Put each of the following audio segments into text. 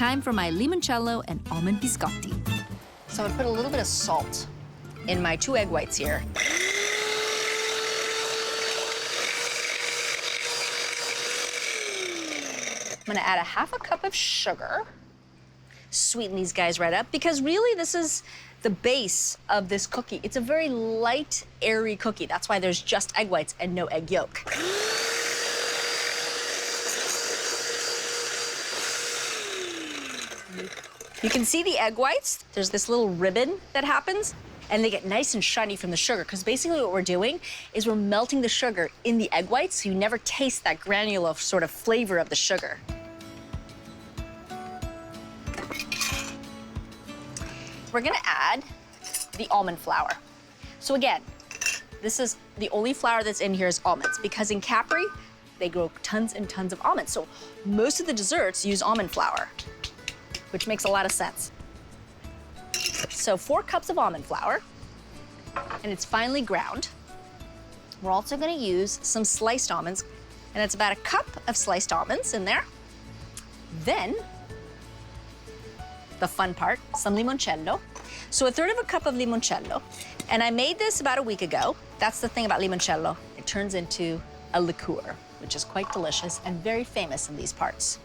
time for my limoncello and almond biscotti. So I'm gonna put a little bit of salt in my 2 egg whites here. I'm gonna add a 1/2 cup of sugar. Sweeten these guys right up, because really this is the base of this cookie. It's a very light, airy cookie. That's why there's just egg whites and no egg yolk. You can see the egg whites. There's this little ribbon that happens, and they get nice and shiny from the sugar, because basically what we're doing is we're melting the sugar in the egg whites, so you never taste that granular sort of flavor of the sugar. We're gonna add the almond flour. So again, this is the only flour that's in here is almonds, because in Capri, they grow tons and tons of almonds. So most of the desserts use almond flour, which makes a lot of sense. So 4 cups of almond flour, and it's finely ground. We're also gonna use some sliced almonds, and it's about 1 cup of sliced almonds in there. Then, the fun part, some limoncello. So 1/3 cup of limoncello, and I made this about a week ago. That's the thing about limoncello. It turns into a liqueur, which is quite delicious and very famous in these parts.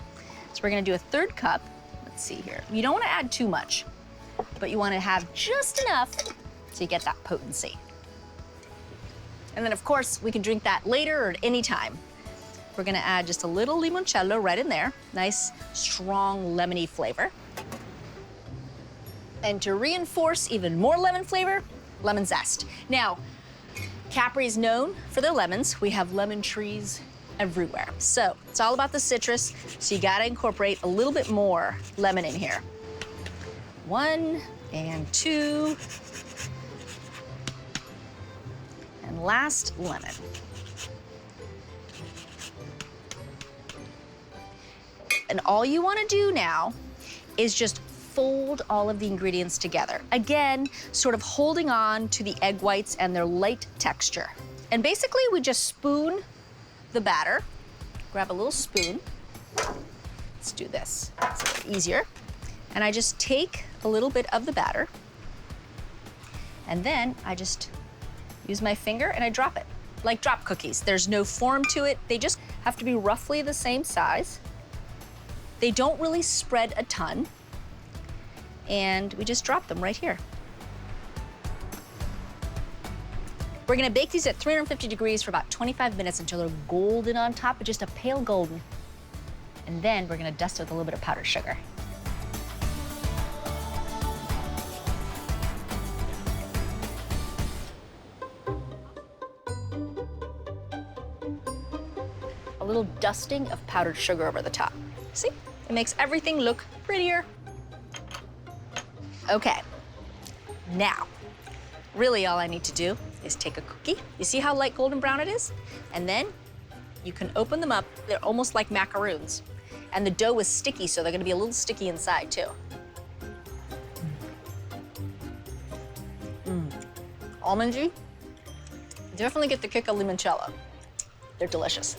So we're gonna do 1/3 cup. Let's see here. You don't wanna add too much, but you wanna have just enough so you get that potency. And then of course, we can drink that later or at any time. We're gonna add just a little limoncello right in there. Nice, strong, lemony flavor. And to reinforce even more lemon flavor, lemon zest. Now, Capri is known for their lemons. We have lemon trees everywhere. So it's all about the citrus, so you gotta incorporate a little bit more lemon in here. 1 and 2. And last, lemon. And all you wanna do now is just fold all of the ingredients together. Again, sort of holding on to the egg whites and their light texture. And basically, we just spoon the batter. Grab a little spoon. Let's do this. It's a little easier. And I just take a little bit of the batter, and then I just use my finger and I drop it, like drop cookies. There's no form to it. They just have to be roughly the same size. They don't really spread a ton, and we just drop them right here. We're gonna bake these at 350 degrees for about 25 minutes until they're golden on top, but just a pale golden. And then we're gonna dust it with a little bit of powdered sugar. A little dusting of powdered sugar over the top. See? It makes everything look prettier. Okay, now, really all I need to do is take a cookie. You see how light golden brown it is? And then you can open them up. They're almost like macaroons. And the dough is sticky, so they're gonna be a little sticky inside too. Almondy. Definitely get the kick of limoncello. They're delicious.